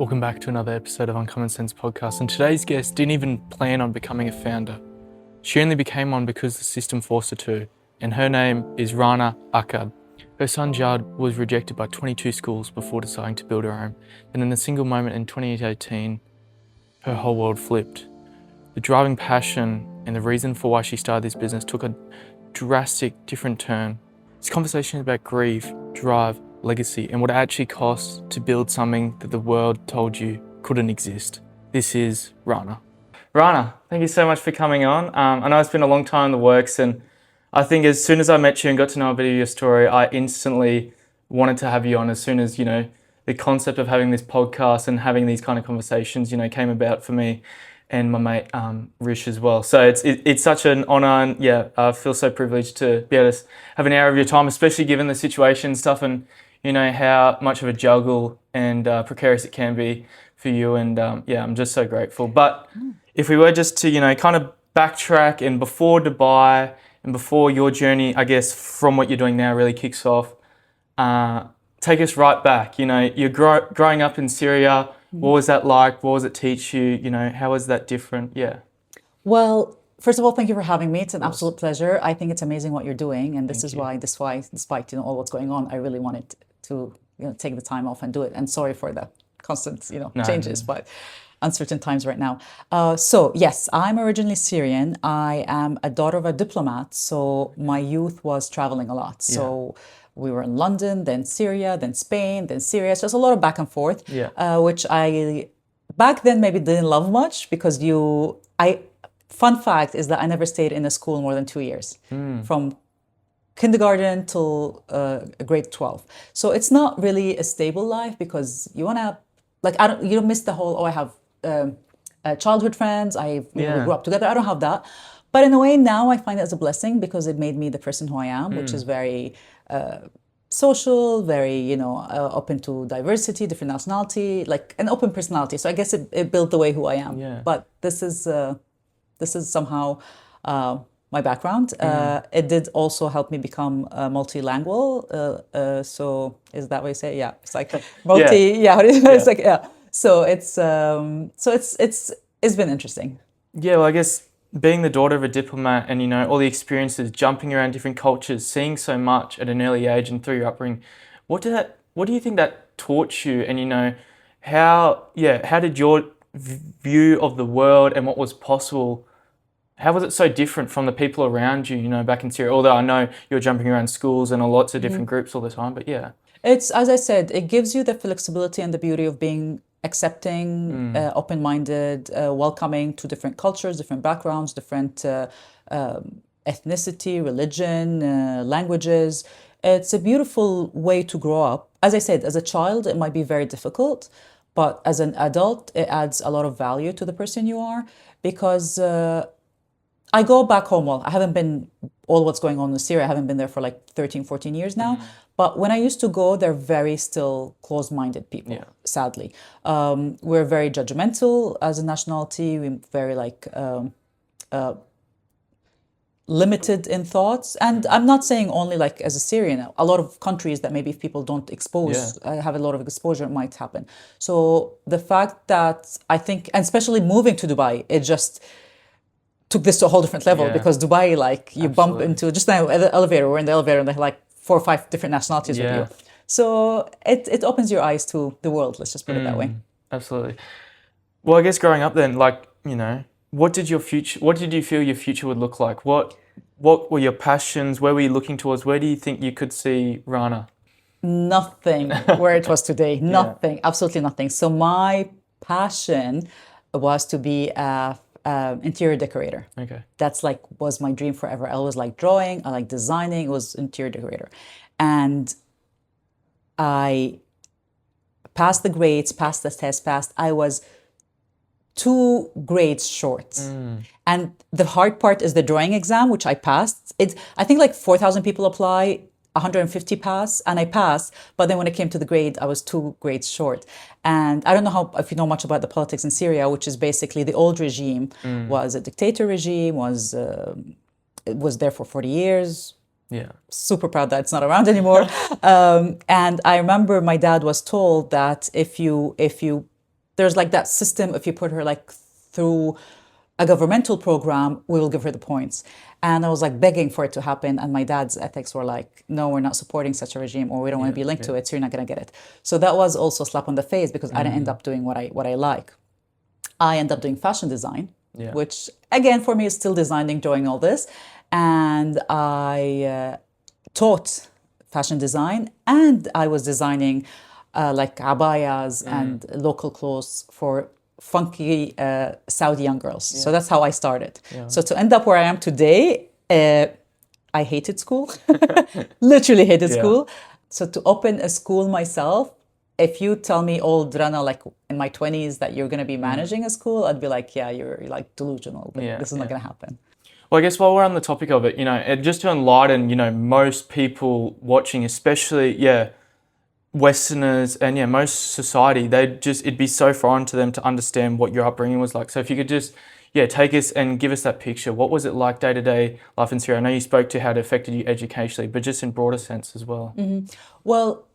Welcome back to another episode of Uncommon Sense Podcast, and today's guest didn't even plan on becoming a founder. She only became one because the system forced her to, and her name is Rana Akkad. Her son Jad was rejected by 22 schools before deciding to build her own, and in a single moment in 2018, her whole world flipped. The driving passion and the reason for why she started this business took a drastic different turn. This conversation is about grief, drive, legacy, and what it actually costs to build something that the world told you couldn't exist. This is Rana. Rana, thank you so much for coming on. I know it's been a long time in the works, and I think as soon as I met you and got to know a bit of your story, I instantly wanted to have you on as soon as, the concept of having this podcast and having these kind of conversations, came about for me and my mate Rish as well. So it's such an honor, and I feel so privileged to be able to have an hour of your time, especially given the situation and stuff, and how much of a juggle and precarious it can be for you. And I'm just so grateful. But if we were just to, kind of backtrack, and before Dubai and before your journey, I guess, from what you're doing now really kicks off, take us right back. You're growing up in Syria. What was that like? What was it teach you? How was that different? Yeah. Well, first of all, thank you for having me. It's an absolute pleasure. I think it's amazing what you're doing, and this is why, despite all what's going on, I really wanted to take the time off and do it. And sorry for the constant changes, but uncertain times right now. So yes, I'm originally Syrian. I am a daughter of a diplomat, so my youth was traveling a lot. So we were in London, then Syria, then Spain, then Syria. So it's a lot of back and forth, which I back then maybe didn't love much because fun fact is that I never stayed in a school more than 2 years, from kindergarten till grade 12. So it's not really a stable life because you want to, you don't miss the whole, I have childhood friends, we grew up together. I don't have that. But in a way now I find it as a blessing because it made me the person who I am, which is very social, very, open to diversity, different nationality, like an open personality. So I guess it built the way who I am. Yeah. But this is somehow my background. It did also help me become multilingual. So is that what you say? Yeah, it's like multi. It's like So it's been interesting. Yeah, well, I guess being the daughter of a diplomat and, all the experiences, jumping around different cultures, seeing so much at an early age and through your upbringing, what do you think that taught you? And, how did your view of the world and what was possible, how was it so different from the people around you, back in Syria? Although I know you're jumping around schools and lots of different groups all the time, but yeah. It's, as I said, it gives you the flexibility and the beauty of being accepting, open-minded, welcoming to different cultures, different backgrounds, different ethnicity, religion, languages. It's a beautiful way to grow up. As I said, as a child, it might be very difficult, but as an adult, it adds a lot of value to the person you are because I go back home. Well, I haven't been all what's going on in Syria. I haven't been there for like 13, 14 years now. But when I used to go, they're very still closed-minded people, sadly. We're very judgmental as a nationality. We're very limited in thoughts. And I'm not saying only like as a Syrian. A lot of countries that maybe if people don't have a lot of exposure, it might happen. So the fact that I think, and especially moving to Dubai, it just took this to a whole different level because Dubai, you bump into, just now at the elevator, we're in the elevator and they're like 4 or 5 different nationalities with you. So it opens your eyes to the world, let's just put it that way. Absolutely. Well, I guess growing up then, what did you feel your future would look like? What were your passions? Where were you looking towards? Where do you think you could see Rana? Nothing where it was today. Nothing, absolutely nothing. So my passion was to be a interior decorator. Okay. That's was my dream forever. I always liked drawing, I liked designing, it was interior decorator. And I passed the grades, passed the test, I was 2 grades short. And the hard part is the drawing exam, which I passed. I think 4,000 people apply, 150 pass, and I passed. But then when it came to the grade, I was 2 grades short. And I don't know if you know much about the politics in Syria, which is basically the old regime was a dictator regime, it was there for 40 years. Yeah. Super proud that it's not around anymore. And I remember my dad was told that if you there's like that system. If you put her like through a governmental program, we will give her the points. And I was like begging for it to happen. And my dad's ethics were like, no, we're not supporting such a regime, or we don't want to be linked to it, so you're not going to get it. So that was also a slap on the face, because I didn't end up doing what I like. I ended up doing fashion design, which again, for me, is still designing, doing all this. And I taught fashion design, and I was designing like abayas and local clothes for funky Saudi young girls. So that's how I started. So to end up where I am today, I hated school, literally hated school. So to open a school myself, if you tell me, old Rana, like in my 20s, that you're going to be managing a school, I'd be like, yeah, you're like delusional. This is not going to happen. Well, I guess while we're on the topic of it, just to enlighten, most people watching, especially, Westerners and most society, it'd be so foreign to them to understand what your upbringing was like. So if you could just take us and give us that picture. What was it like day-to-day life in Syria? I know you spoke to how it affected you educationally, but just in broader sense as well. Well,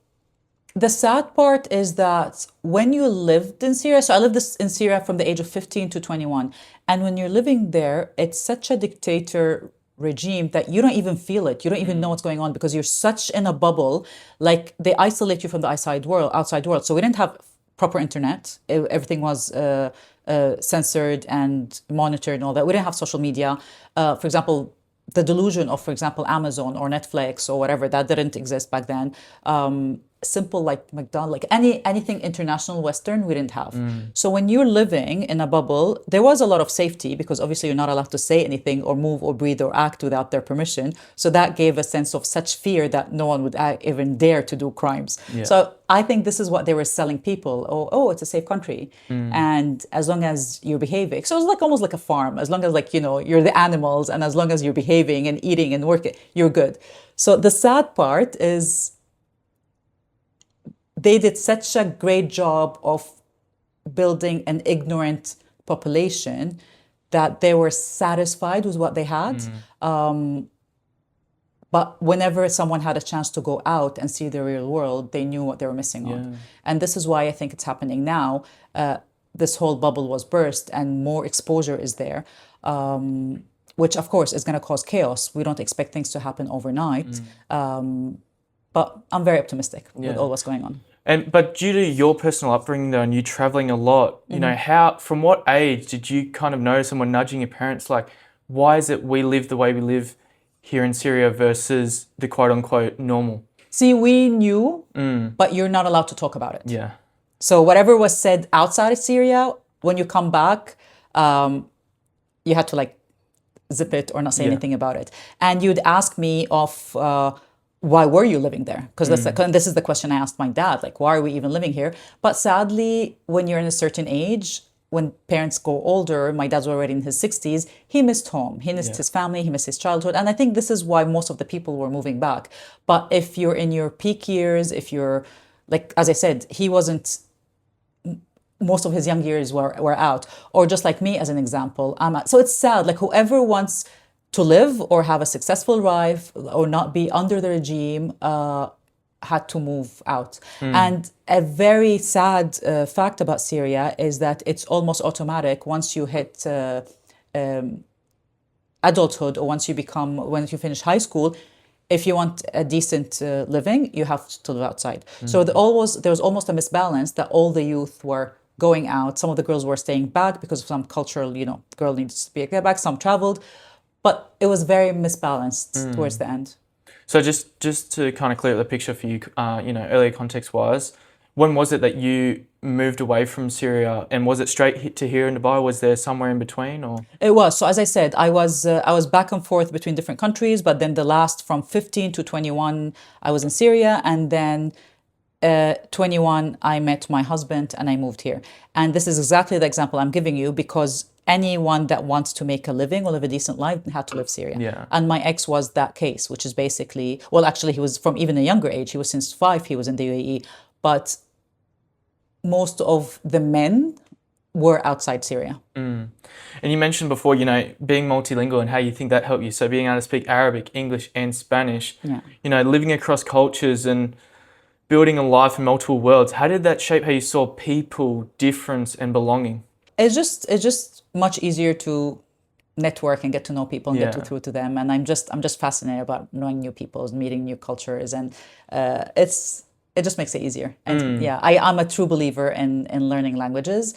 the sad part is that when you lived in Syria, so I lived in Syria from the age of 15 to 21, and when you're living there, it's such a dictator regime that you don't even feel it. You don't even know what's going on, because you're such in a bubble. Like, they isolate you from the outside world. So we didn't have proper internet. Everything was censored and monitored and all that. We didn't have social media. For example, the delusion of, for example, Amazon or Netflix or whatever, that didn't exist back then. Simple like McDonald's, like anything international Western, we didn't have. So when you're living in a bubble, there was a lot of safety, because obviously you're not allowed to say anything or move or breathe or act without their permission. So that gave a sense of such fear that no one would even dare to do crimes. So I think this is what they were selling people. Oh, it's a safe country. And as long as you're behaving, so it's like almost like a farm. As long as you're the animals, and as long as you're behaving and eating and working, you're good. So the sad part is, they did such a great job of building an ignorant population that they were satisfied with what they had. But whenever someone had a chance to go out and see the real world, they knew what they were missing on. And this is why I think it's happening now. This whole bubble was burst, and more exposure is there, which of course is going to cause chaos. We don't expect things to happen overnight. But I'm very optimistic with all what's going on. But due to your personal upbringing, though, and you traveling a lot, from what age did you kind of notice someone nudging your parents, like, why is it we live the way we live here in Syria versus the quote unquote normal? See, we knew, but you're not allowed to talk about it. Yeah. So whatever was said outside of Syria, when you come back, you had to like zip it or not say anything about it. And you'd ask me why were you living there? Because this is the question I asked my dad, like, why are we even living here? But sadly, when you're in a certain age, when parents go older, my dad's already in his 60s, he missed home. He missed his family, he missed his childhood. And I think this is why most of the people were moving back. But if you're in your peak years, if you're, like, as I said, he wasn't, most of his young years were out. Or just like me, as an example, I'm out. So it's sad, like, whoever wants to live or have a successful life or not be under the regime had to move out. And a very sad fact about Syria is that it's almost automatic once you hit adulthood, or once you finish high school. If you want a decent living, you have to live outside. So there was almost a misbalance that all the youth were going out. Some of the girls were staying back because of some cultural, girl needs to be back. Some traveled. But it was very misbalanced towards the end. So just to kind of clear up the picture for you, earlier context-wise, when was it that you moved away from Syria, and was it straight to here in Dubai? Was there somewhere in between, or? It was. So as I said, I was back and forth between different countries, but then the last, from 15 to 21, I was in Syria, and then 21, I met my husband and I moved here. And this is exactly the example I'm giving you, because anyone that wants to make a living or live a decent life had to live Syria. Yeah. And my ex was that case, which is basically, well, actually, he was from even a younger age. He was since 5, he was in the UAE. But most of the men were outside Syria. And you mentioned before, being multilingual and how you think that helped you. So being able to speak Arabic, English, and Spanish, living across cultures and building a life in multiple worlds. How did that shape how you saw people, difference, and belonging? It's just much easier to network and get to know people and get Yeah. through to them. And I'm just fascinated about knowing new people, meeting new cultures, and it just makes it easier. And yeah, I'm a true believer in learning languages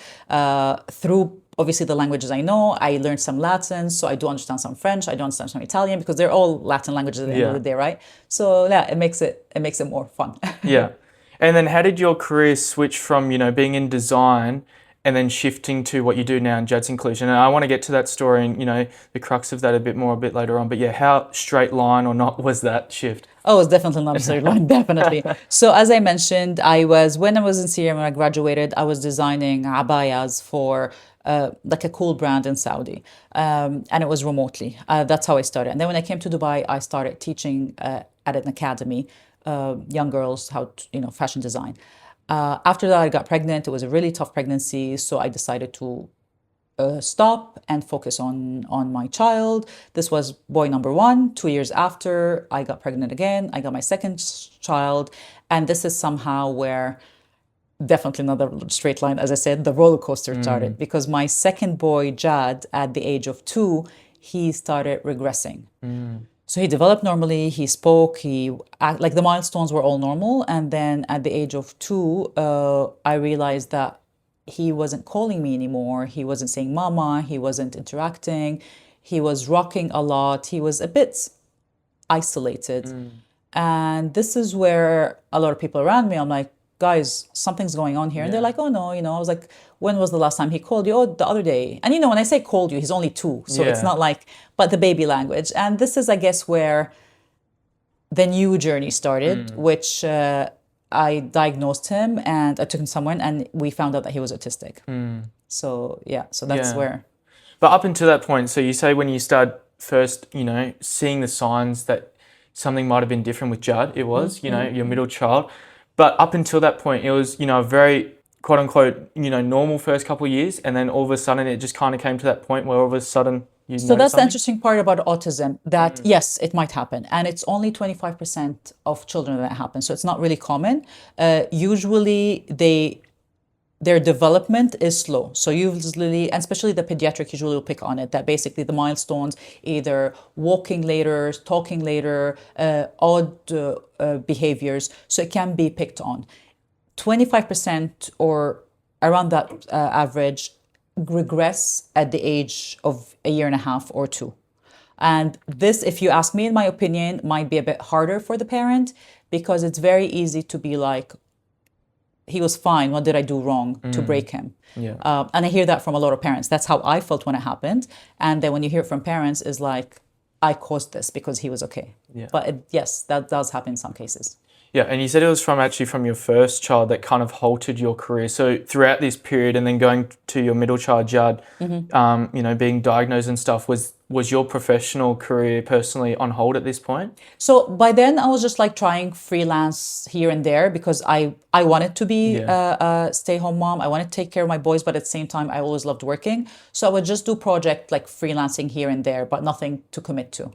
through. Obviously, the languages I know, I learned some Latin, so I do understand some French, I do understand some Italian, because they're all Latin languages at the end of Yeah. the day, right? So yeah, it makes it more fun. Yeah. And then how did your career switch from, being in design and then shifting to what you do now in Jad's inclusion? And I want to get to that story and, the crux of that a bit later on. But yeah, how straight line or not was that shift? Oh, it's definitely not a straight line, definitely. So as I mentioned, when I was in Syria, when I graduated, I was designing abayas for like a cool brand in Saudi. And it was remotely. That's how I started. And then when I came to Dubai, I started teaching at an academy, young girls how to, fashion design. After that, I got pregnant. It was a really tough pregnancy. So I decided to stop and focus on my child. This was boy number one. 2 years after, I got pregnant again. I got my second child, and this is somehow where definitely not a straight line. As I said, the roller coaster started because my second boy, Jad, at the age of 2, he started regressing. So he developed normally. He spoke. Like the milestones were all normal, and then at the age of 2, I realized that he wasn't calling me anymore. He wasn't saying mama. He wasn't interacting. He was rocking a lot. He was a bit isolated. And this is where a lot of people around me, I'm like, guys, something's going on here. And they're like, oh no, I was like, when was the last time he called you? Oh, the other day. And when I say called you, he's only 2. So it's Yeah. not like, but the baby language. And this is, I guess, where the new journey started, which I diagnosed him and I took him somewhere and we found out that he was autistic. So yeah, so that's Yeah. where. But up until that point, so you say when you start first, seeing the signs that something might have been different with Judd, it was, your middle child. But up until that point, it was, a very quote unquote, normal first couple of years. And then all of a sudden it just kind of came to that point where all of a sudden you So know that's the something. interesting part about autism, that yes, it might happen. And it's only 25% of children that happen. So it's not really common. Usually their development is slow. So usually, and especially the pediatric usually will pick on it, that basically the milestones, either walking later, talking later, odd behaviors. So it can be picked on. 25% or around that average regress at the age of a year and a half or 2. And this, if you ask me, in my opinion, might be a bit harder for the parent because it's very easy to be like, he was fine. What did I do wrong to break him? Yeah. And I hear that from a lot of parents. That's how I felt when it happened. And then when you hear it from parents, is like, I caused this because he was okay. Yeah. But yes, that does happen in some cases. Yeah, and you said it was from your first child that kind of halted your career. So throughout this period, and then going to your middle child, Judd, being diagnosed and stuff, was your professional career personally on hold at this point? So by then I was just like trying freelance here and there because I wanted to be a stay-home mom. I wanted to take care of my boys, but at the same time I always loved working. So I would just do project like freelancing here and there, but nothing to commit to.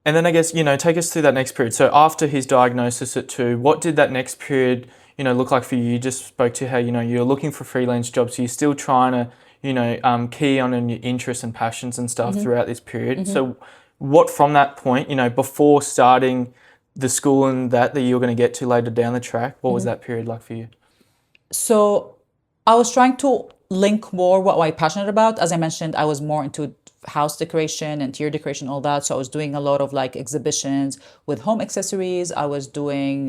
And then I guess, take us through that next period. So after his diagnosis at 2, what did that next period, look like for you? You just spoke to how, you're looking for freelance jobs. So you're still trying to, key on your interests and passions and stuff throughout this period. So what from that point, before starting the school and that you're going to get to later down the track, what was that period like for you? So I was trying to link more what I'm passionate about. As I mentioned, I was more into house decoration, interior decoration, all that. So I was doing a lot of like exhibitions with home accessories. I was doing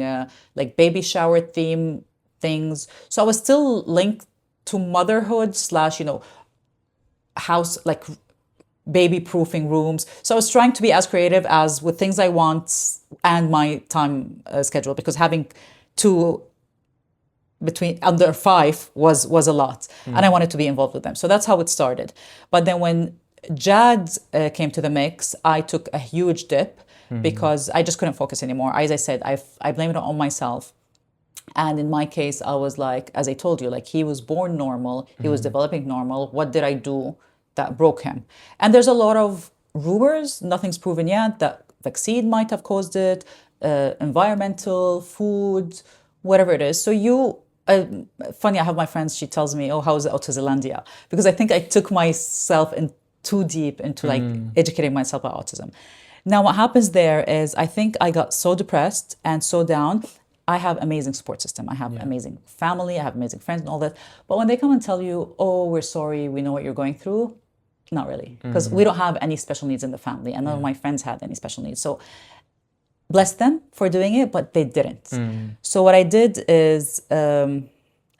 like baby shower theme things. So I was still linked to motherhood / house, like baby proofing rooms. So I was trying to be as creative as with things I want and my time schedule, because having 2 between under 5 was a lot, and I wanted to be involved with them. So that's how it started. But then when Jad came to the mix, I took a huge dip because I just couldn't focus anymore. As I said, I blamed it on myself. And in my case, I was like, as I told you, like he was born normal, he was developing normal. What did I do that broke him? And there's a lot of rumors, nothing's proven yet, that vaccine might have caused it. environmental, food, whatever it is. So funny, I have my friends, she tells me, oh, how is it Autismlandia? Because I think I took myself in too deep into like educating myself about autism. Now, what happens there is I think I got so depressed and so down. I have amazing support system. I have amazing family. I have amazing friends and all that. But when they come and tell you, oh, we're sorry, we know what you're going through, not really. Because we don't have any special needs in the family. And none of my friends had any special needs. So bless them for doing it, but they didn't. So what I did is, and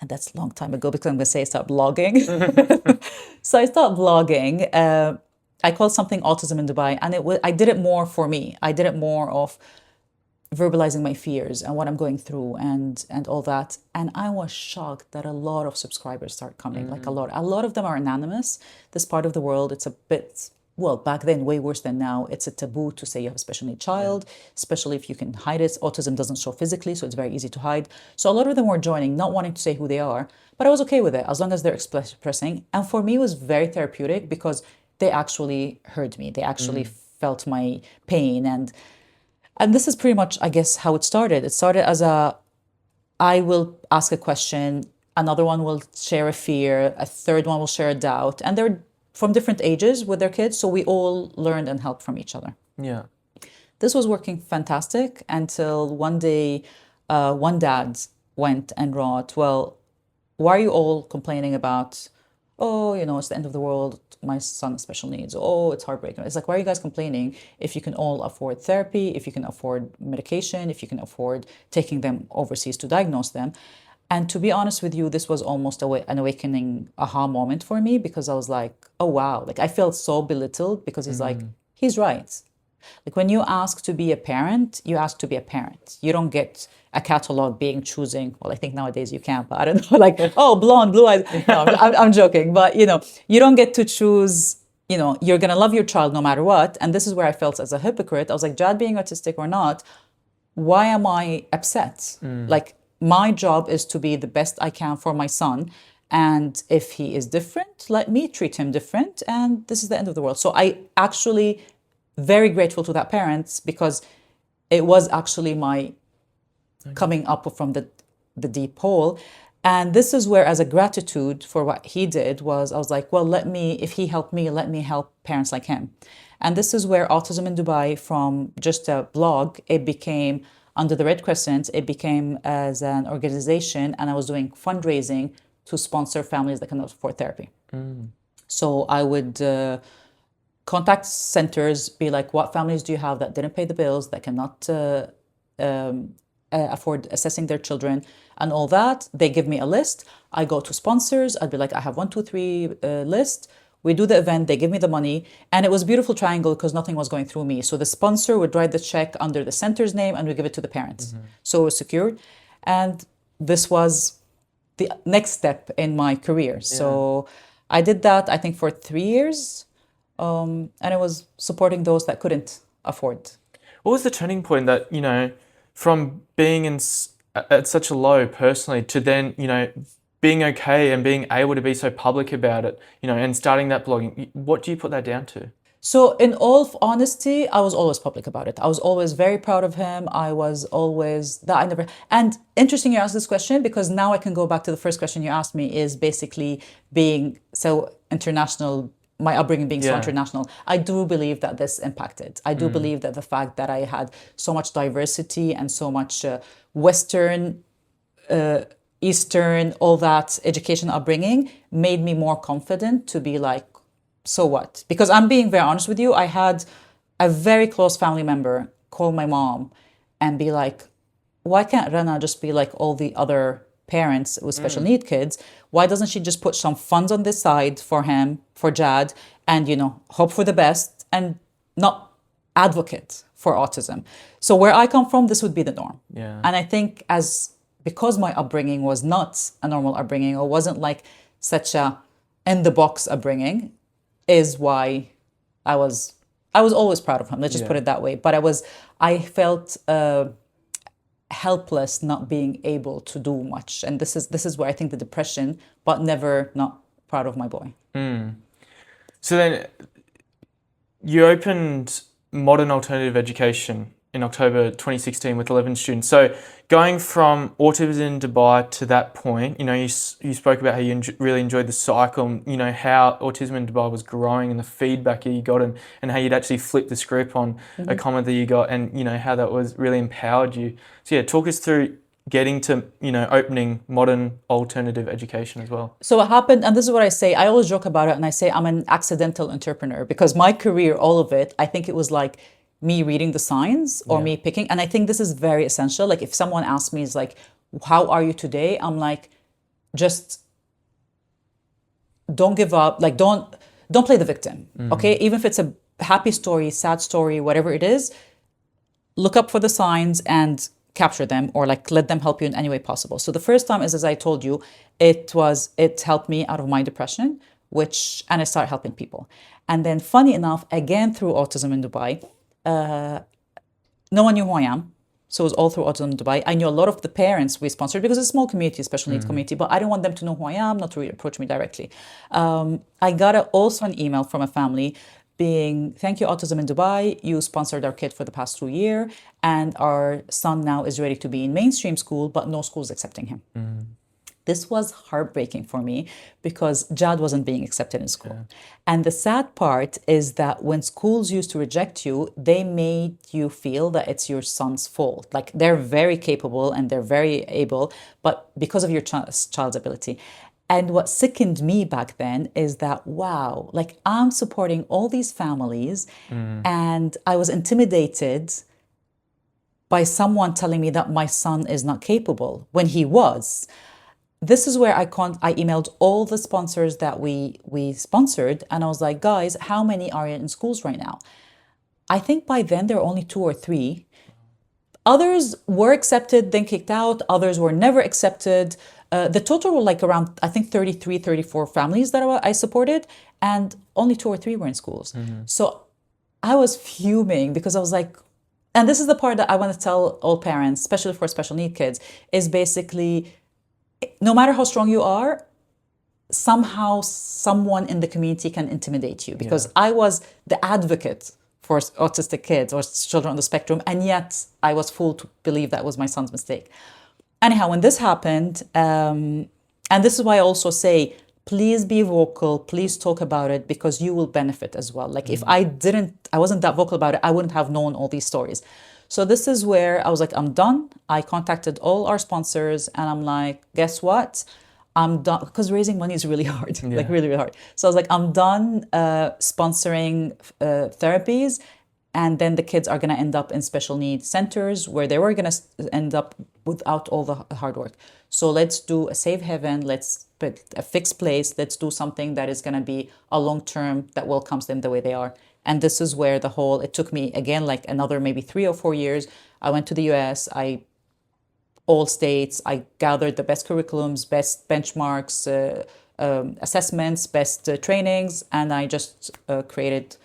that's a long time ago because I'm going to say start blogging. So I started blogging. I called something Autism in Dubai, and I did it more for me. I did it more of verbalizing my fears and what I'm going through and all that. And I was shocked that a lot of subscribers start coming, like a lot. A lot of them are anonymous. This part of the world, it's a bit, well, back then, way worse than now. It's a taboo to say you have a special need child, especially if you can hide it. Autism doesn't show physically, so it's very easy to hide. So a lot of them were joining, not wanting to say who they are, but I was okay with it as long as they're expressing. And for me, it was very therapeutic because they actually heard me. They actually felt my pain. And this is pretty much, I guess, how it started. It started as I will ask a question, another one will share a fear, a third one will share a doubt. And they're from different ages with their kids, so we all learned and helped from each other. Yeah. This was working fantastic until one day, one dad went and wrote, well, why are you all complaining about, oh, it's the end of the world, my son has special needs, oh, it's heartbreaking. It's like, why are you guys complaining if you can all afford therapy, if you can afford medication, if you can afford taking them overseas to diagnose them? And to be honest with you, this was almost an awakening aha moment for me because I was like, oh, wow. Like I felt so belittled because he's like, he's right. Like when you ask to be a parent, you ask to be a parent. You don't get a catalog choosing. Well, I think nowadays you can, but I don't know, like, oh, blonde, blue eyes. No, I'm joking. But, you don't get to choose, you're going to love your child no matter what. And this is where I felt as a hypocrite. I was like, Jad being autistic or not, why am I upset? Like my job is to be the best I can for my son. And if he is different, let me treat him different. And this is the end of the world. So I actually very grateful to that parents because it was actually my coming up from the deep hole. And this is where, as a gratitude for what he did, I was like, well, if he helped me, let me help parents like him. And this is where Autism in Dubai, from just a blog, it became under the Red Crescent, it became as an organization, and I was doing fundraising to sponsor families that cannot afford therapy. So I would contact centers, be like, what families do you have that didn't pay the bills, that cannot afford assessing their children and all that? They give me a list. I go to sponsors. I'd be like, I have 1, 2, 3 list. We do the event. They give me the money. And it was a beautiful triangle because nothing was going through me. So the sponsor would write the check under the center's name and we give it to the parents. So it was secured. And this was the next step in my career. So I did that, I think, for 3 years. And it was supporting those that couldn't afford. What was the turning point that, from being at such a low personally to then, being okay and being able to be so public about it, and starting that blogging? What do you put that down to? So in all honesty, I was always public about it. I was always very proud of him. I was always and interesting you asked this question because now I can go back to the first question you asked me is basically being so international, my upbringing being so international. I do believe that this impacted. I do believe that the fact that I had so much diversity and so much Western, Eastern, all that education upbringing made me more confident to be like, so what? Because I'm being very honest with you, I had a very close family member call my mom and be like, why can't Rana just be like all the other parents with special need kids? Why doesn't she just put some funds on this side for him, for Jad, and hope for the best and not advocate for autism? So where I come from, this would be the norm. And I think because my upbringing was not a normal upbringing or wasn't like such a in the box upbringing, is why I was always proud of him. Let's just put it that way. But I felt helpless not being able to do much. And this is where I think the depression, but never not proud of my boy. So then you opened Modern Alternative Education in October 2016 with 11 students. So going from autism in Dubai to that point, you know, you spoke about how you really enjoyed the cycle, and, you know, how autism in Dubai was growing and the feedback that you got, and how you'd actually flipped the script on a comment that you got, and, you know, how that was really empowered you. So yeah, talk us through getting to, you know, opening modern alternative education as well. So what happened, and this is what I say, I always joke about it, and I say I'm an accidental entrepreneur, because my career, all of it, I think it was like me reading the signs or me picking. And I think this is very essential. Like if someone asks me, is like, how are you today? I'm like, just don't give up. Like don't play the victim. Okay. Even if it's a happy story, sad story, whatever it is, look up for the signs and capture them, or like let them help you in any way possible. So the first time is, as I told you, it helped me out of my depression, and I started helping people. And then funny enough, again, through Autism in Dubai, no one knew who I am. So it was all through Autism in Dubai. I knew a lot of the parents we sponsored, because it's a small community, special needs community, but I didn't want them to know who I am, not to really approach me directly. I got also an email from a family being, thank you, Autism in Dubai, you sponsored our kid for the past 2 years, and our son now is ready to be in mainstream school, but no school is accepting him. This was heartbreaking for me, because Jad wasn't being accepted in school. And the sad part is that when schools used to reject you, they made you feel that it's your son's fault. Like they're very capable and they're very able, but because of your child's ability. And what sickened me back then is that, wow, like I'm supporting all these families, and I was intimidated by someone telling me that my son is not capable when he was. This is where I emailed all the sponsors that we sponsored, and I was like, guys, how many are in schools right now? I think by then there were only 2 or 3. Others were accepted, then kicked out. Others were never accepted. The total were like around, I think, 33, 34 families that I supported, and only 2 or 3 were in schools. So I was fuming, because I was like, and this is the part that I want to tell all parents, especially for special need kids, is basically, no matter how strong you are, somehow someone in the community can intimidate you, because I was the advocate for autistic kids or children on the spectrum, and yet I was fooled to believe that was my son's mistake. Anyhow, when this happened, and this is why I also say, please be vocal, please talk about it, because you will benefit as well. Like if I wasn't that vocal about it, I wouldn't have known all these stories. So this is where I was like, I'm done. I contacted all our sponsors, and I'm like, guess what? I'm done, because raising money is really hard, like really, really hard. So I was like, I'm done sponsoring therapies, and then the kids are going to end up in special needs centers where they were going to end up without all the hard work. So let's do a safe haven, let's put a fixed place, let's do something that is going to be a long-term that welcomes them the way they are. And this is where it took me, again, like another maybe 3 or 4 years. I went to the US, all states, I gathered the best curriculums, best benchmarks, assessments, best trainings, and I just created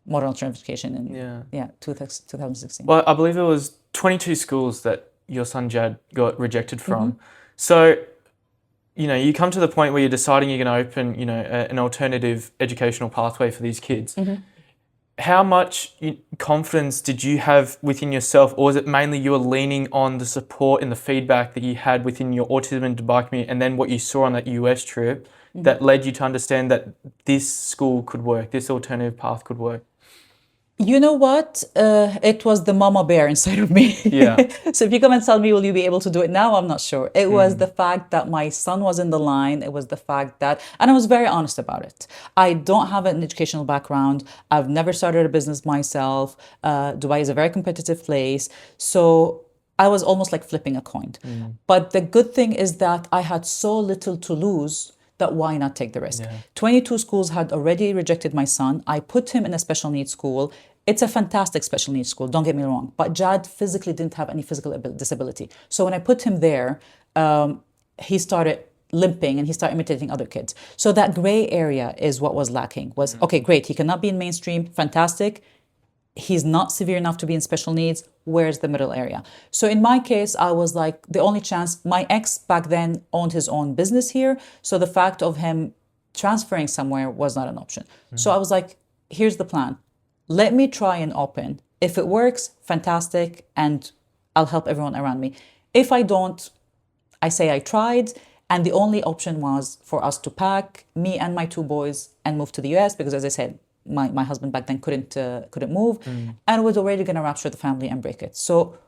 modern alternative education in 2016. Well, I believe there was 22 schools that your son Jad got rejected from. So, you know, you come to the point where you're deciding you're going to open, you know, an alternative educational pathway for these kids. How much confidence did you have within yourself, or was it mainly you were leaning on the support and the feedback that you had within your Autism in Dubai community, and then what you saw on that US trip that led you to understand that this school could work, this alternative path could work? You know what? It was the mama bear inside of me. So if you come and tell me, will you be able to do it now? I'm not sure. It was the fact that my son was in the line. It was the fact that, and I was very honest about it. I don't have an educational background. I've never started a business myself. Dubai is a very competitive place. So I was almost like flipping a coin. But the good thing is that I had so little to lose, that why not take the risk? 22 schools had already rejected my son. I put him in a special needs school. It's a fantastic special needs school, don't get me wrong. But Jad physically didn't have any physical disability. So when I put him there, he started limping and he started imitating other kids. So that gray area is what was lacking. Okay, great, he cannot be in mainstream, fantastic. He's not severe enough to be in special needs. Where's the middle area? So in my case, I was like, the only chance, my ex back then owned his own business here. So the fact of him transferring somewhere was not an option. So I was like, here's the plan. Let me try and open If it works, fantastic, and I'll help everyone around me. If I don't, I say I tried, and the only option was for us to pack, me and my two boys, and move to the US because, as I said, my husband back then couldn't move, and was already going to rupture the family and break it. So,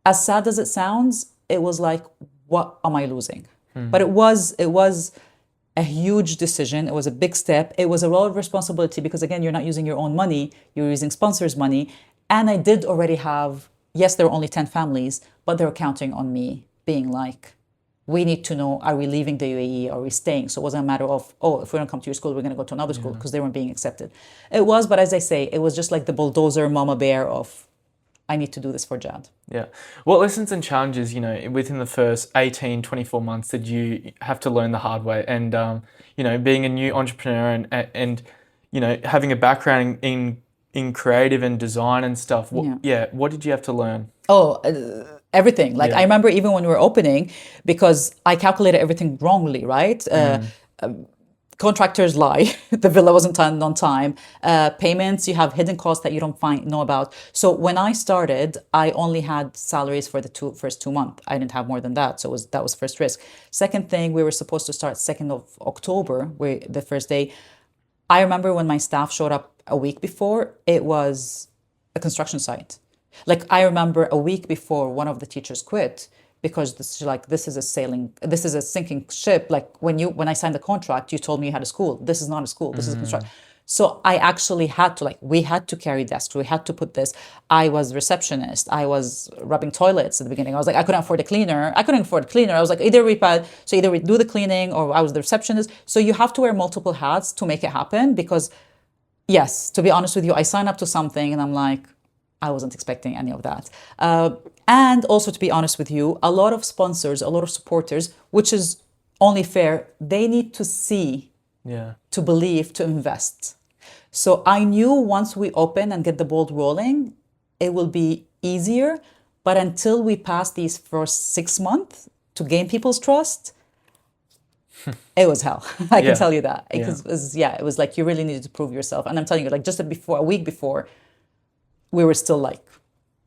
as sad as it sounds, it was like, what am I losing? But it was a huge decision. It was a big step. It was a lot of responsibility because, again, you're not using your own money, you're using sponsors' money. And I did already have, yes, there were only 10 families, but they were counting on me being like, we need to know, are we leaving the UAE? Are we staying? So it wasn't a matter of, oh, if we don't come to your school, we're going to go to another school because they weren't being accepted. It was, but as I say, it was just like the bulldozer mama bear of, I need to do this for Jad. Yeah. What lessons and challenges, within the first 18, 24 months did you have to learn the hard way? And, being a new entrepreneur and having a background in creative and design and stuff, what did you have to learn? Everything. Like I remember even when we were opening, because I calculated everything wrongly, right? Contractors lie. The villa wasn't done on time. Payments, you have hidden costs that you don't know about. So when I started, I only had salaries for the first 2 months. I didn't have more than that. So that was first risk. Second thing, we were supposed to start 2nd of October, the first day. I remember when my staff showed up a week before, it was a construction site. Like I remember a week before, one of the teachers quit because this is a sinking ship. Like when I signed the contract, you told me you had a school. This is not a school. This is a construction. So I actually had to, we had to carry desks. We had to put this. I was receptionist. I was rubbing toilets at the beginning. I was like, I couldn't afford a cleaner. I was like, either we do the cleaning or I was the receptionist. So you have to wear multiple hats to make it happen because, yes, to be honest with you, I signed up to something and I'm like, I wasn't expecting any of that. And also, to be honest with you, a lot of sponsors, a lot of supporters, which is only fair, they need to see, to believe, to invest. So I knew once we open and get the ball rolling, it will be easier. But until we pass these first 6 months to gain people's trust, it was hell. I can tell you that. It was like you really needed to prove yourself. And I'm telling you, like just a week before, we were still like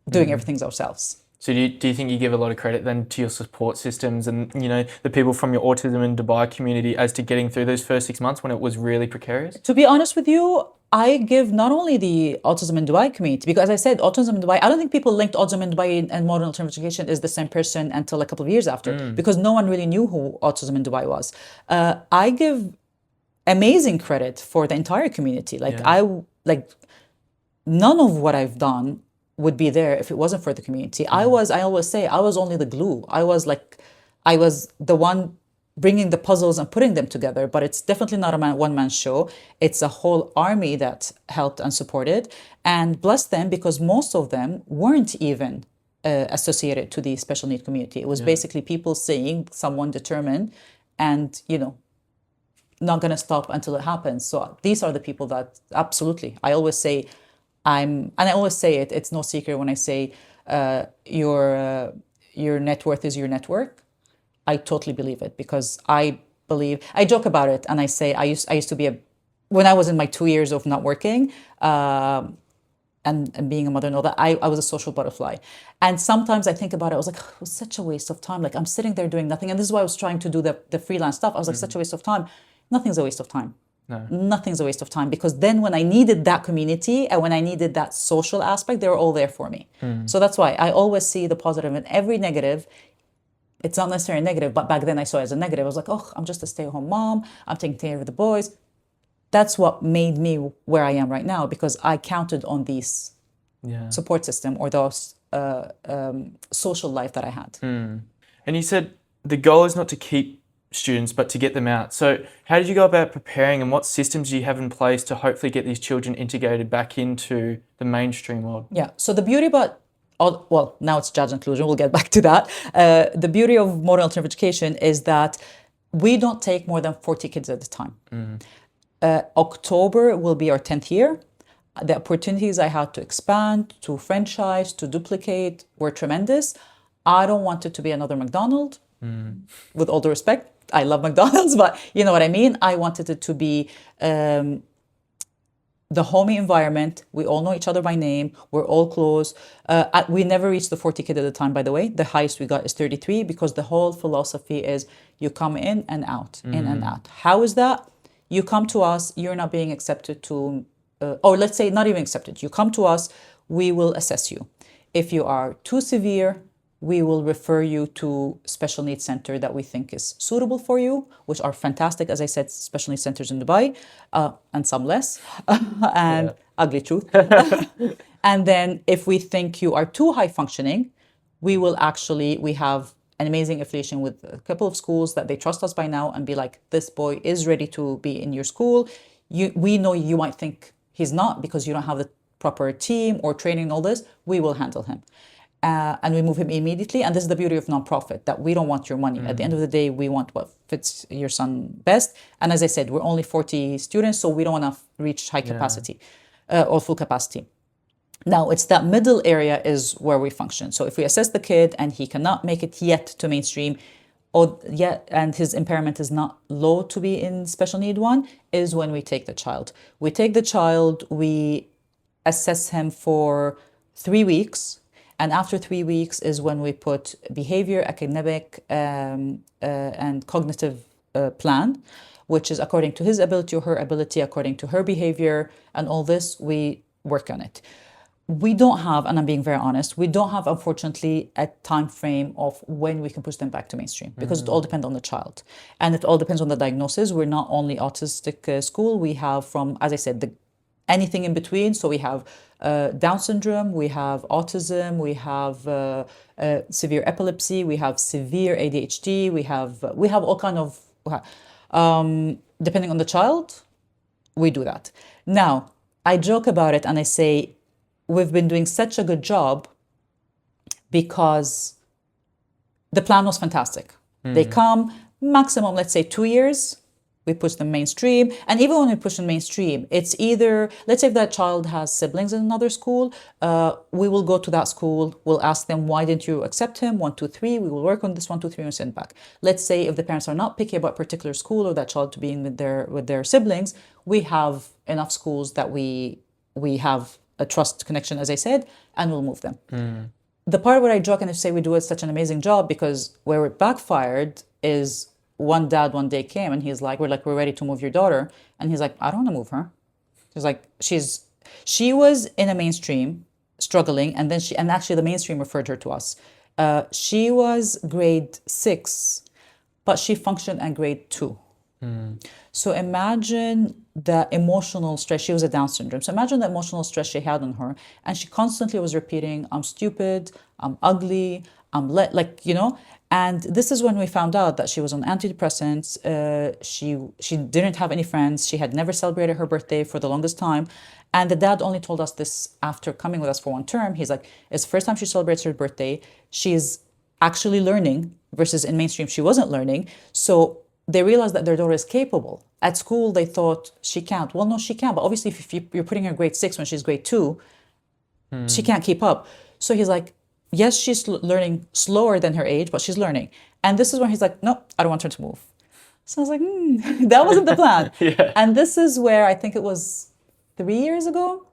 doing everything ourselves. So do you think you give a lot of credit then to your support systems and, the people from your Autism in Dubai community as to getting through those first 6 months when it was really precarious? To be honest with you, I give not only the Autism in Dubai community, because as I said, Autism in Dubai, I don't think people linked Autism in Dubai and modern alternative education is the same person until a couple of years after, because no one really knew who Autism in Dubai was. I give amazing credit for the entire community. None of what I've done would be there if it wasn't for the community. I always say, I was only the glue. I was the one bringing the puzzles and putting them together, but it's definitely not a one-man show. It's a whole army that helped and supported, and bless them because most of them weren't even associated to the special need community. It was basically people seeing someone determined and, not going to stop until it happens. So these are the people that absolutely, I always say, and I always say it, it's no secret when I say your net worth is your network. I totally believe it because I joke about it and I say I used to be when I was in my 2 years of not working and being a mother and all that, I was a social butterfly. And sometimes I think about it, I was like, it was such a waste of time. Like I'm sitting there doing nothing. And this is why I was trying to do the freelance stuff. I was like, such a waste of time. Nothing's a waste of time. No. Nothing's a waste of time because then when I needed that community and when I needed that social aspect, they were all there for me. So that's why I always see the positive in every negative. It's not necessarily negative, but back then I saw it as a negative. I was like, oh, I'm just a stay-at-home mom. I'm taking care of the boys. That's what made me where I am right now because I counted on these support system or those social life that I had. And you said the goal is not to keep students, but to get them out. So how did you go about preparing and what systems do you have in place to hopefully get these children integrated back into the mainstream world? Yeah. So the beauty about, well, now it's judge inclusion. We'll get back to that. The beauty of modern alternative education is that we don't take more than 40 kids at a time. October will be our 10th year. The opportunities I had to expand, to franchise, to duplicate were tremendous. I don't want it to be another McDonald's. With all due respect, I love McDonald's, but you know what I mean? I wanted it to be the homey environment. We all know each other by name. We're all close. We never reached the 40 kid at the time, by the way. The highest we got is 33 because the whole philosophy is you come in and out, in and out. How is that? You come to us, you're not being accepted to, or let's say not even accepted. You come to us, we will assess you. If you are too severe, we will refer you to special needs center that we think is suitable for you, which are fantastic, as I said, special needs centers in Dubai, and some less, and ugly truth. And then if we think you are too high functioning, we have an amazing affiliation with a couple of schools that they trust us by now and be like, this boy is ready to be in your school. We know you might think he's not because you don't have the proper team or training and all this. We will handle him. And we move him immediately. And this is the beauty of nonprofit, that we don't want your money. At the end of the day, we want what fits your son best. And as I said, we're only 40 students, so we don't want to reach high capacity or full capacity. Now, it's that middle area is where we function. So if we assess the kid and he cannot make it yet to mainstream, and his impairment is not low to be in special need one, is when we take the child. We take the child, we assess him for 3 weeks. And after 3 weeks is when we put behavior, academic, and cognitive plan, which is according to his ability or her ability, according to her behavior, and all this, we work on it. We don't have, and I'm being very honest, we don't have, unfortunately, a time frame of when we can push them back to mainstream because it all depends on the child. And it all depends on the diagnosis. We're not only autistic school. We have from, as I said, anything in between. So we have Down syndrome, we have autism, we have severe epilepsy, we have severe ADHD, we have all kind of, depending on the child, we do that. Now, I joke about it and I say, we've been doing such a good job because the plan was fantastic. They come maximum, let's say 2 years, we push them mainstream. And even when we push them mainstream, it's either, let's say if that child has siblings in another school, we will go to that school, we'll ask them, why didn't you accept him? 1, 2, 3, we will work on this 1, 2, 3 and send back. Let's say if the parents are not picky about a particular school or that child to be in with their siblings, we have enough schools that we have a trust connection, as I said, and we'll move them. The part where I joke and I say we do such an amazing job because where it backfired is one dad one day came and he's like, we're ready to move your daughter. And he's like, I don't want to move her. He's like, she was in a mainstream struggling. And then and actually the mainstream referred her to us. She was grade 6, but she functioned at grade 2. So imagine the emotional stress. She was a Down syndrome. So imagine the emotional stress she had on her. And she constantly was repeating, I'm stupid, I'm ugly, And this is when we found out that she was on antidepressants. She didn't have any friends. She had never celebrated her birthday for the longest time. And the dad only told us this after coming with us for 1 term. He's like, it's the first time she celebrates her birthday. She's actually learning versus in mainstream, she wasn't learning. So they realized that their daughter is capable. At school, they thought she can't. Well, no, she can. But obviously, if you're putting her grade 6 when she's grade 2, she can't keep up. So he's like, yes, she's learning slower than her age, but she's learning. And this is when he's like, no, I don't want her to move. So I was like, that wasn't the plan. And this is where I think it was 3 years ago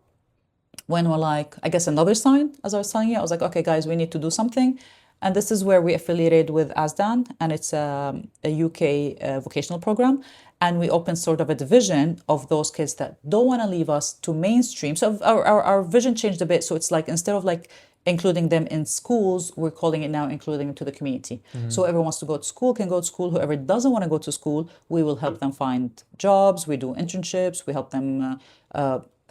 when we're like, I guess another sign, as I was telling you, I was like, okay, guys, we need to do something. And this is where we affiliated with ASDAN, and it's a UK vocational program. And we opened sort of a division of those kids that don't want to leave us to mainstream. So our vision changed a bit. So it's like, instead of like including them in schools, we're calling it now including them to the community. So whoever wants to go to school can go to school. Whoever doesn't want to go to school, we will help them find jobs. We do internships. We help them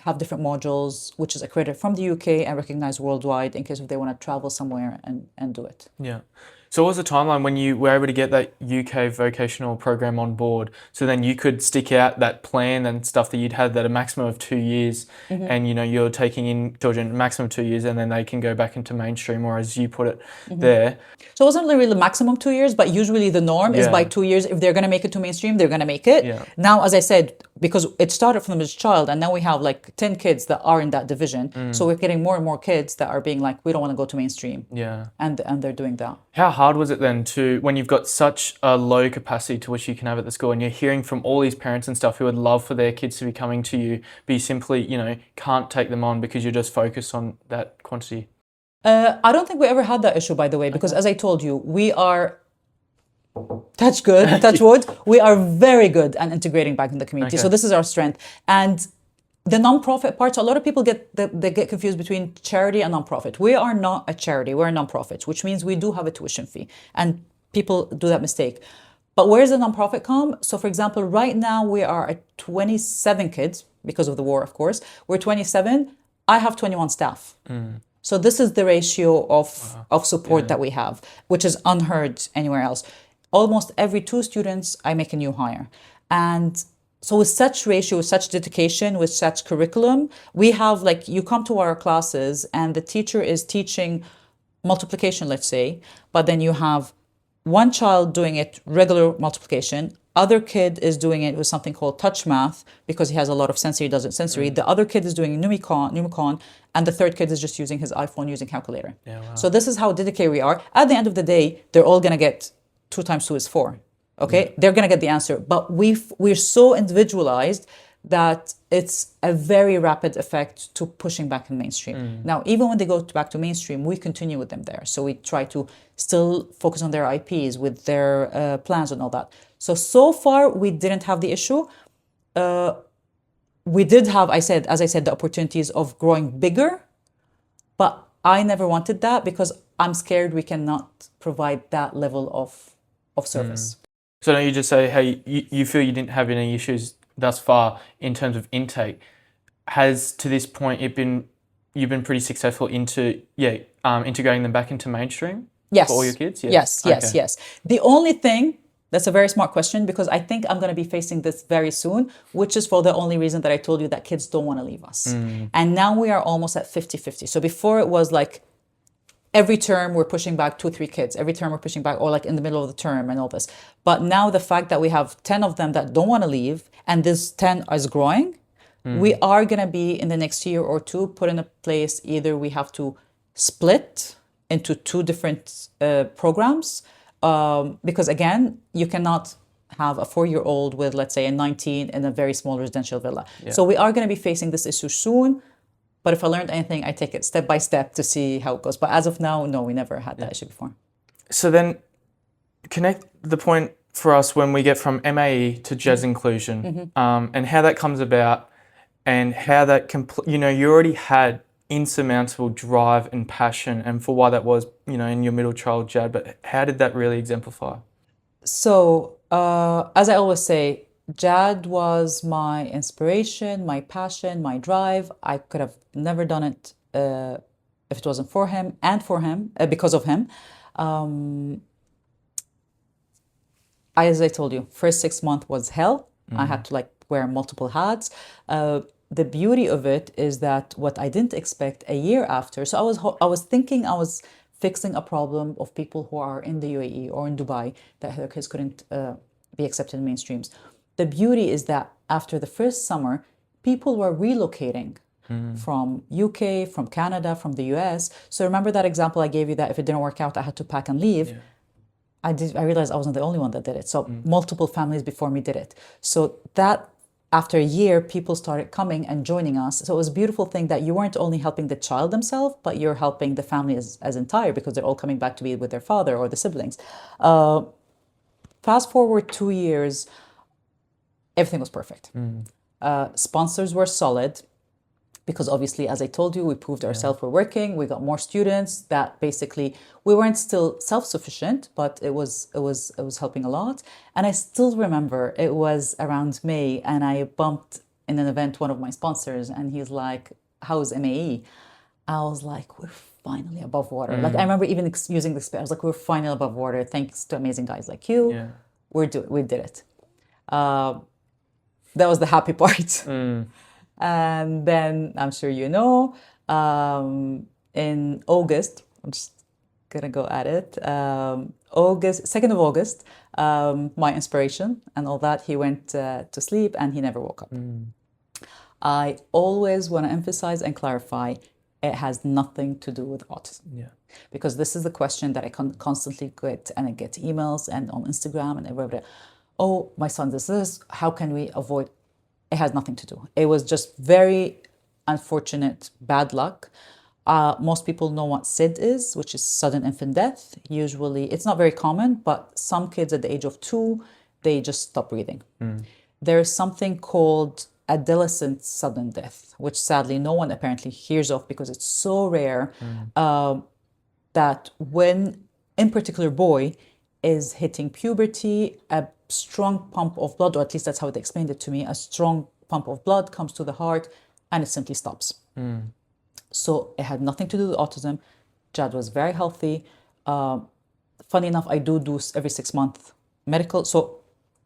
have different modules, which is accredited from the UK and recognized worldwide in case if they want to travel somewhere and do it. Yeah. So what was the timeline when you were able to get that UK vocational program on board? So then you could stick out that plan and stuff that you'd had that a maximum of 2 years, and you're taking in children maximum of 2 years, and then they can go back into mainstream, or as you put it there. So it wasn't really the maximum 2 years, but usually the norm is by 2 years. If they're going to make it to mainstream, they're going to make it. Now, as I said, because it started from this child, and now we have like 10 kids that are in that division. So we're getting more and more kids that are being like, we don't want to go to mainstream. Yeah. And they're doing that. How hard was it then to, when you've got such a low capacity to which you can have at the school, and you're hearing from all these parents and stuff who would love for their kids to be coming to you, but you simply, can't take them on because you're just focused on that quantity? I don't think we ever had that issue, by the way, because as I told you, we are touch wood, we are very good at integrating back in the community. Okay. So this is our strength. And the nonprofit parts, a lot of people get confused between charity and nonprofit. We are not a charity, we're a nonprofit, which means we do have a tuition fee. And people do that mistake. But where does the nonprofit come? So for example, right now we are at 27 kids, because of the war, of course. We're 27. I have 21 staff. So this is the ratio of support that we have, which is unheard anywhere else. Almost every 2 students, I make a new hire. And so with such ratio, with such dedication, with such curriculum, we have like, you come to our classes and the teacher is teaching multiplication, let's say, but then you have one child doing it regular multiplication, other kid is doing it with something called touch math because he has a lot of sensory, doesn't sensory. The other kid is doing numicon, and the third kid is just using his iPhone using calculator. Yeah, wow. So this is how dedicated we are. At the end of the day, they're all gonna get 2 times 2 is 4. Okay, they're gonna get the answer, but we're so individualized that it's a very rapid effect to pushing back in mainstream. Now, even when they go back to mainstream, we continue with them there. So we try to still focus on their IPs with their plans and all that. So far, we didn't have the issue. We did have, as I said, the opportunities of growing bigger, but I never wanted that because I'm scared we cannot provide that level of service. So now you just say, hey, you feel you didn't have any issues thus far in terms of intake. Has to this point you've been pretty successful into integrating them back into mainstream? Yes. For all your kids? Yes. The only thing, that's a very smart question because I think I'm going to be facing this very soon, which is for the only reason that I told you that kids don't want to leave us. And now we are almost at 50-50. So before it was like every term we're pushing back 2 or 3 kids. Every term we're pushing back, or like in the middle of the term and all this. But now the fact that we have 10 of them that don't want to leave and this 10 is growing, we are going to be in the next year or 2 put in a place, either we have to split into 2 different programs because again, you cannot have a 4-year-old with, let's say, a 19 in a very small residential villa. Yeah. So we are going to be facing this issue soon. But if I learned anything, I take it step by step to see how it goes. But as of now, no, we never had that issue before. So then connect the point for us when we get from MAE to jazz inclusion and how that comes about and how that, you already had insurmountable drive and passion and for why that was, in your middle child, Jad, but how did that really exemplify? So as I always say, Jad was my inspiration, my passion, my drive. I could have never done it if it wasn't for him and because of him. As I told you, first 6 months was hell. I had to wear multiple hats. The beauty of it is that what I didn't expect a year after. So I was thinking I was fixing a problem of people who are in the UAE or in Dubai that their kids couldn't be accepted in mainstreams. The beauty is that after the first summer, people were relocating from UK, from Canada, from the US. So remember that example I gave you that if it didn't work out, I had to pack and leave. Yeah. I realized I wasn't the only one that did it. So multiple families before me did it. So that after a year, people started coming and joining us. So it was a beautiful thing that you weren't only helping the child themselves, but you're helping the family as entire because they're all coming back to be with their father or the siblings. Fast forward 2 years, everything was perfect. Sponsors were solid because obviously, as I told you, we proved ourselves we're working. We got more students that basically, we weren't still self-sufficient, but it was helping a lot. And I still remember it was around May and I bumped in an event one of my sponsors and he's like, how's MAE? I was like, we're finally above water. I remember even using this, I was like, we're finally above water. Thanks to amazing guys like you. Yeah. We did it. That was the happy part. And then I'm sure you know, in August, I'm just gonna go at it. August, 2nd of August, my inspiration and all that, he went to sleep and he never woke up. I always want to emphasize and clarify, it has nothing to do with autism. Yeah. Because this is the question that I constantly get, and I get emails and on Instagram and everywhere. Oh, my son does this. How can we avoid? It has nothing to do. It was just very unfortunate bad luck. Most people know what SID is, which is sudden infant death. Usually, it's not very common, but some kids at the age of 2, they just stop breathing. There is something called adolescent sudden death, which sadly no one apparently hears of because it's so rare. That when, in particular, boy is hitting puberty, a strong pump of blood, or at least that's how they explained it to me, a strong pump of blood comes to the heart and it simply stops. So it had nothing to do with autism. Jad was very healthy. Funny enough, I do every 6 months medical, so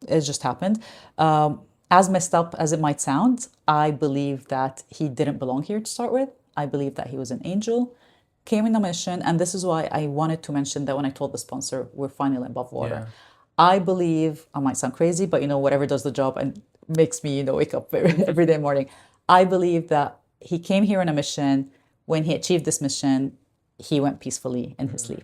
it just happened. As messed up as it might sound, I believe that he didn't belong here to start with. I believe that he was an angel, came in a mission, and this is why I wanted to mention that when I told the sponsor, we're finally above water. I believe, I might sound crazy, but whatever does the job and makes me, wake up every day morning. I believe that he came here on a mission. When he achieved this mission, he went peacefully in his sleep.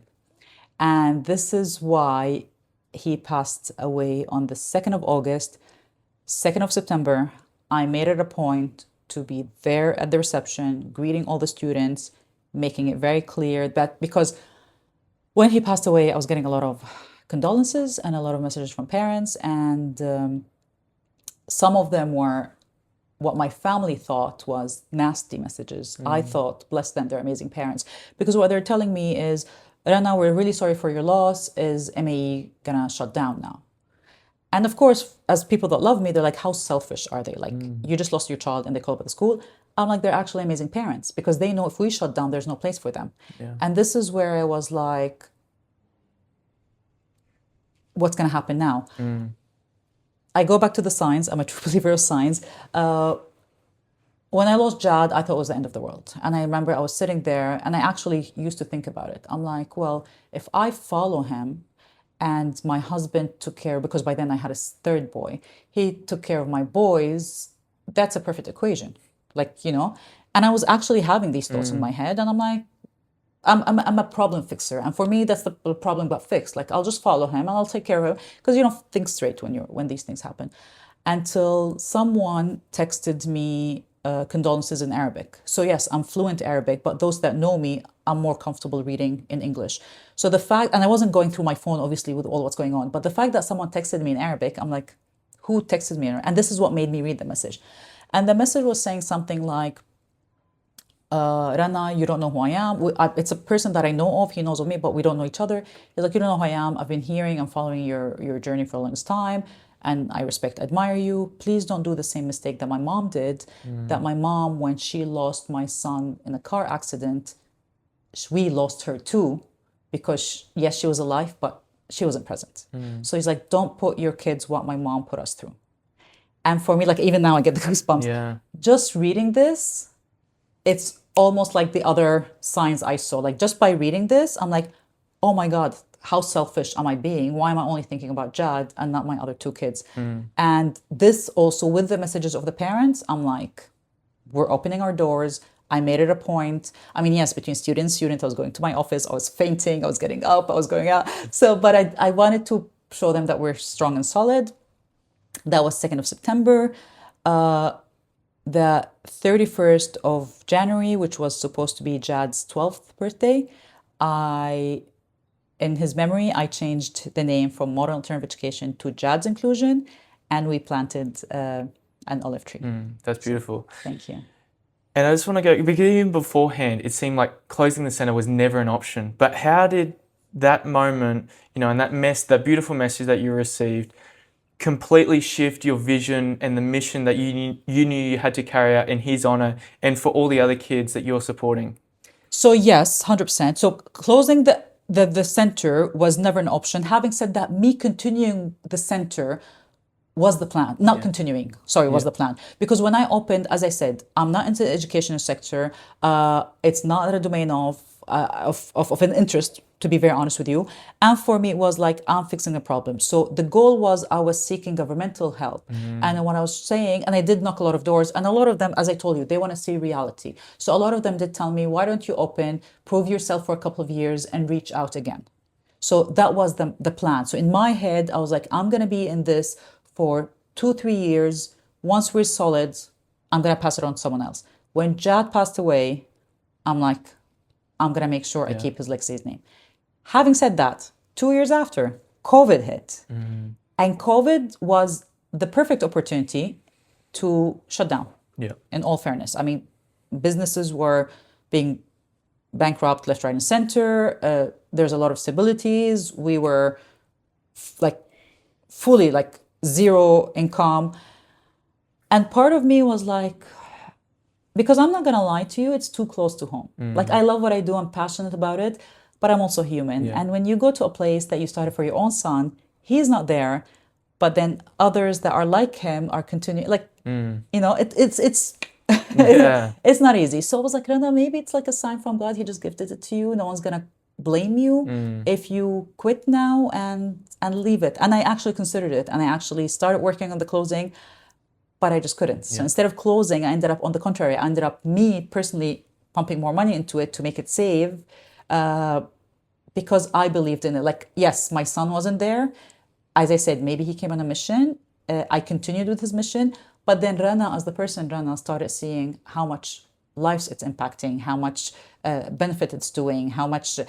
And this is why he passed away on the 2nd of August. 2nd of September, I made it a point to be there at the reception, greeting all the students, making it very clear that, because when he passed away, I was getting a lot of condolences and a lot of messages from parents, and some of them were what my family thought was nasty messages. I thought, bless them, they're amazing parents, because what they're telling me is, Rana, we're really sorry for your loss. Is MAE gonna shut down now? And of course, as people that love me, they're like, how selfish are they? Like, you just lost your child and they call up at the school. I'm like, they're actually amazing parents, because they know if we shut down, there's no place for them. And this is where I was like, what's going to happen now? I go back to the signs. I'm a true believer of signs. When I lost Jad, I thought it was the end of the world. And I remember I was sitting there and I actually used to think about it. I'm like, well, if I follow him, and my husband took care, because by then I had a 3rd boy, he took care of my boys, that's a perfect equation. And I was actually having these thoughts in my head, and I'm like, I'm a problem fixer. And for me, that's the problem got fixed. Like, I'll just follow him and I'll take care of him, because you don't think straight when these things happen. Until someone texted me condolences in Arabic. So yes, I'm fluent Arabic, but those that know me, I'm more comfortable reading in English. So the fact, and I wasn't going through my phone, obviously, with all what's going on, but the fact that someone texted me in Arabic, I'm like, who texted me? And this is what made me read the message. And the message was saying something like, Rana, you don't know who I am. It's a person that I know of. He knows of me, but we don't know each other. He's like, you don't know who I am. I've been hearing and following your journey for a long time, and I respect, admire you. Please don't do the same mistake that my mom did. That my mom, when she lost my son in a car accident, we lost her too, because yes, she was alive, but she wasn't present. So he's like, don't put your kids what my mom put us through. And for me, like, even now I get the goosebumps. Just reading this, it's almost like the other signs I saw. Like, just by reading this, I'm like, oh my God, how selfish am I being? Why am I only thinking about Jad and not my other 2 kids? And this also, with the messages of the parents, I'm like, we're opening our doors. I made it a point. I mean, yes, between student and student, I was going to my office, I was fainting, I was getting up, I was going out. So, but I wanted to show them that we're strong and solid. That was 2nd of September. The 31st of January, which was supposed to be Jad's 12th birthday, in his memory, I changed the name from Modern Alternative Education to Jad's Inclusion, and we planted an olive tree. That's beautiful. So, thank you. And I just want to go, because even beforehand, it seemed like closing the center was never an option. But how did that moment, and that beautiful message that you received, completely shift your vision and the mission that you knew you had to carry out in his honor and for all the other kids that you're supporting? So yes, 100%. So closing the center was never an option. Having said that, me continuing the center was the plan. Not continuing, sorry, was the plan. Because when I opened, as I said, I'm not into the education sector. It's not a domain of of an interest, to be very honest with you. And for me, it was like, I'm fixing a problem. So the goal was, I was seeking governmental help. And what I was saying, and I did knock a lot of doors, and a lot of them, as I told you, they want to see reality. So a lot of them did tell me, why don't you open, prove yourself for a couple of years and reach out again. So that was the plan. So in my head, I was like, I'm going to be in this for 2-3 years. Once we're solid, I'm going to pass it on to someone else. When Jad passed away, I'm like, I'm going to make sure I keep his legacy's name. Having said that, 2 years after, COVID hit. And COVID was the perfect opportunity to shut down, in all fairness. I mean, businesses were being bankrupt left, right, and center. There's a lot of stabilities. We were like fully like zero income. And part of me was like, because I'm not going to lie to you, it's too close to home. Like, I love what I do. I'm passionate about it, but I'm also human. And when you go to a place that you started for your own son, he's not there, but then others that are like him are continuing, like, you know, it's it's not easy. So I was like, Rana, maybe it's like a sign from God. He just gifted it to you. No one's going to blame you if you quit now and leave it. And I actually considered it. And I actually started working on the closing, but I just couldn't. So instead of closing, I ended up, on the contrary, I ended up, me personally, pumping more money into it to make it save, because I believed in it. Like, yes, my son wasn't there. As I said, maybe he came on a mission. I continued with his mission. But then Rana, as the person, Rana started seeing how much lives it's impacting, how much benefit it's doing, how much...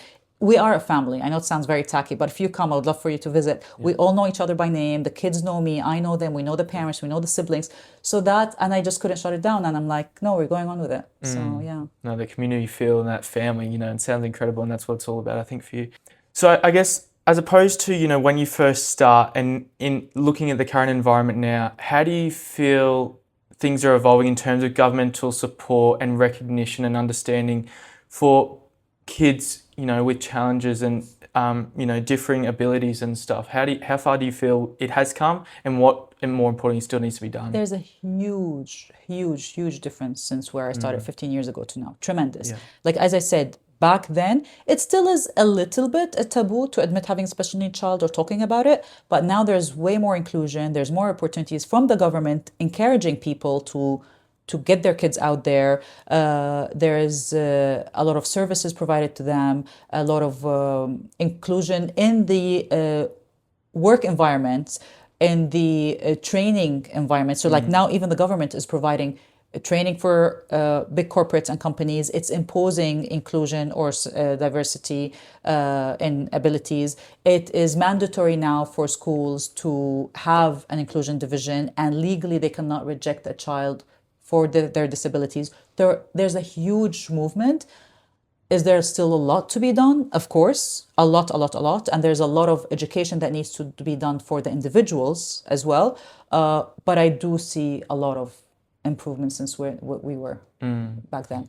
We are a family. I know it sounds very tacky, but if you come, I would love for you to visit. We all know each other by name. The kids know me. I know them. We know the parents. We know the siblings. So that, and I just couldn't shut it down. And I'm like, no, we're going on with it. So, yeah. No, the community feel and that family, you know, it sounds incredible. And that's what it's all about, I think, for you. So I guess, as opposed to, you know, when you first start and in looking at the current environment now, how do you feel things are evolving in terms of governmental support and recognition and understanding for kids, you know, with challenges and, you know, differing abilities and stuff? How far do you feel it has come, and what, and more importantly, still needs to be done? There's a huge difference since where I started 15 years ago to now. Tremendous. Like, as I said, back then, it still is a little bit a taboo to admit having a special needs child or talking about it. But now there's way more inclusion. There's more opportunities from the government encouraging people to get their kids out there. There is a lot of services provided to them, a lot of inclusion in the work environments, in the training environment. So like now even the government is providing training for big corporates and companies. It's imposing inclusion or diversity in abilities. It is mandatory now for schools to have an inclusion division, and legally they cannot reject a child for their disabilities. There's a huge movement. Is there still a lot to be done? Of course, a lot. And there's a lot of education that needs to be done for the individuals as well. But I do see a lot of improvement since what we were back then.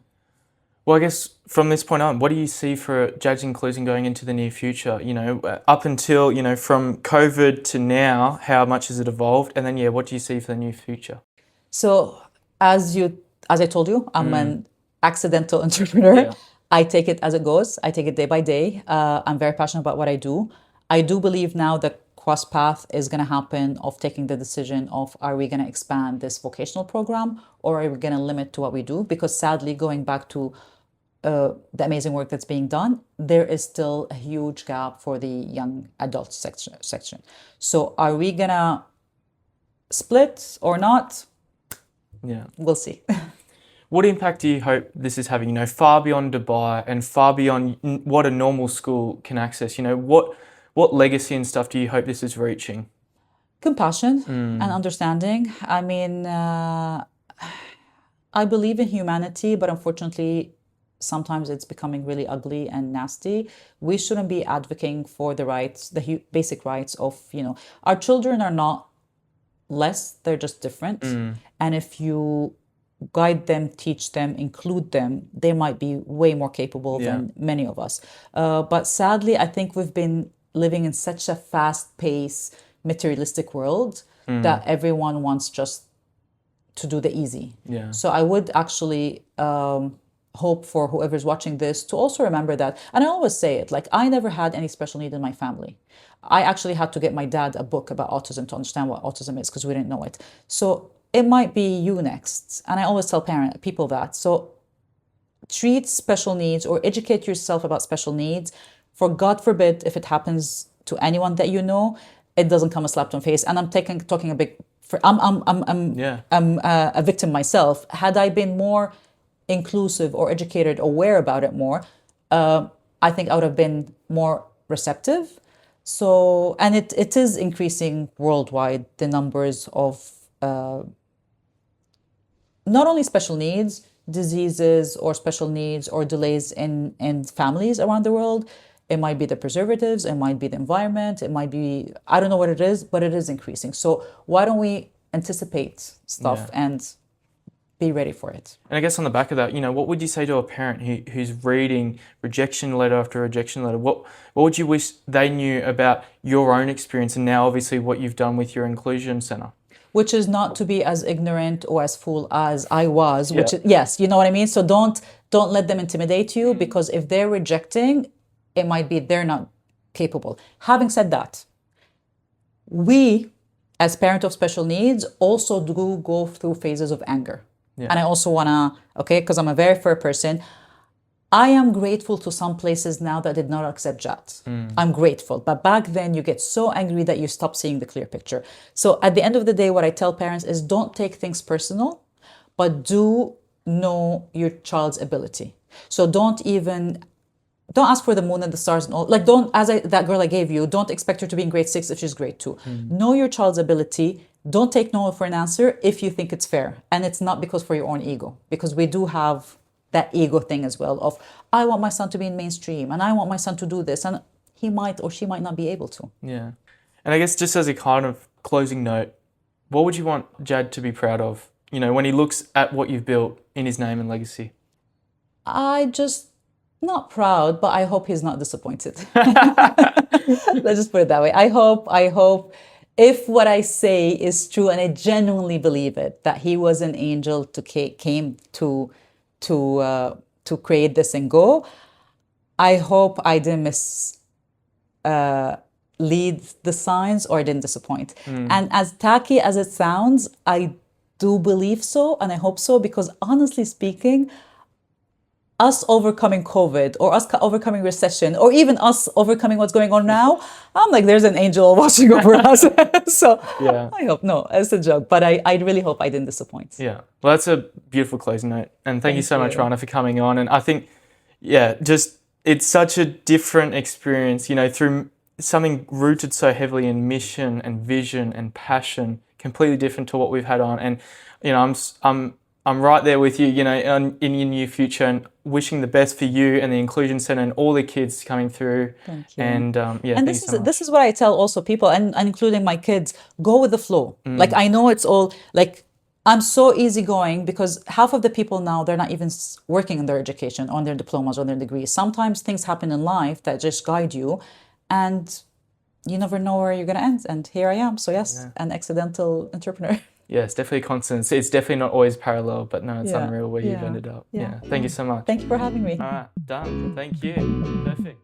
Well, I guess from this point on, what do you see for Jad's inclusion going into the near future? You know, up until, you know, from COVID to now, how much has it evolved? And then, what do you see for the near future? So, as I told you, I'm an accidental entrepreneur. I take it as it goes. I take it day by day. I'm very passionate about what I do. I do believe now that cross path is going to happen of taking the decision of, are we going to expand this vocational program, or are we going to limit to what we do? Because sadly, going back to the amazing work that's being done, there is still a huge gap for the young adult section. So are we going to split or not? We'll see. What impact do you hope this is having, you know, far beyond Dubai and far beyond what a normal school can access? You know, what legacy and stuff do you hope this is reaching? Compassion and understanding. I mean, I believe in humanity, but unfortunately, sometimes it's becoming really ugly and nasty. We shouldn't be advocating for the rights, the basic rights of, you know, our children are not less, they're just different. And if you guide them, teach them, include them, they might be way more capable than many of us. But sadly, I think we've been living in such a fast-paced, materialistic world that everyone wants just to do the easy. So I would actually hope for whoever's watching this to also remember that. And I always say it, like, I never had any special need in my family. I actually had to get my dad a book about autism to understand what autism is, because we didn't know it. So it might be you next. And I always tell people that. So treat special needs or educate yourself about special needs. For God forbid, if it happens to anyone that you know, it doesn't come a slap on face. And I'm talking a big. I'm a victim myself. Had I been more inclusive or educated, aware about it more, I think I would have been more receptive. So, and it is increasing worldwide, the numbers of not only special needs, diseases or special needs or delays in families around the world. It might be the preservatives, it might be the environment, it might be, I don't know what it is, but it is increasing. So why don't we anticipate stuff and be ready for it? And I guess on the back of that, what would you say to a parent who's reading rejection letter after rejection letter? What would you wish they knew about your own experience and now obviously what you've done with your inclusion center? Which is not to be as ignorant or as fool as I was, which is, yes, you know what I mean? So don't let them intimidate you, because if they're rejecting, it might be they're not capable. Having said that, we, as parent of special needs, also do go through phases of anger. Yeah. And I also want to, because I'm a very fair person, I am grateful to some places now that did not accept Jat. I'm grateful. But back then, you get so angry that you stop seeing the clear picture. So at the end of the day, what I tell parents is don't take things personal, but do know your child's ability. So don't ask for the moon and the stars and all. Like, that girl I gave you, don't expect her to be in grade 6 if she's grade 2. Know your child's ability. Don't take no for an answer if you think it's fair. And it's not because for your own ego, because we do have that ego thing as well of, I want my son to be in mainstream and I want my son to do this, and he might or she might not be able to. Yeah. And I guess just as a kind of closing note, what would you want Jad to be proud of, when he looks at what you've built in his name and legacy? Not proud, but I hope he's not disappointed. Let's just put it that way. I hope if what I say is true, and I genuinely believe it, that he was an angel came to create this and go. I hope I didn't lead the signs or I didn't disappoint. And as tacky as it sounds, I do believe so, and I hope so, because honestly speaking, us overcoming COVID or us overcoming recession or even us overcoming what's going on now, I'm like, there's an angel watching over us. So yeah. I hope, no, it's a joke, but I really hope I didn't disappoint. Yeah, well, that's a beautiful closing note. And thank you so much, Rana, for coming on. And I think, it's such a different experience, through something rooted so heavily in mission and vision and passion, completely different to what we've had on. And, I'm right there with you, in your near future, and wishing the best for you and the Inclusion Centre and all the kids coming through. Thank you. And and this is what I tell also people, and including my kids, go with the flow. Like, I know it's all like, I'm so easygoing because half of the people now, they're not even working in their education, on their diplomas or their degrees. Sometimes things happen in life that just guide you, and you never know where you're going to end. And here I am. So yes, an accidental entrepreneur. Yeah, it's definitely constant. It's definitely not always parallel, but no, it's unreal where you've ended up. Yeah. Thank you so much. Thank you for having me. All right, done. Thank you. Perfect.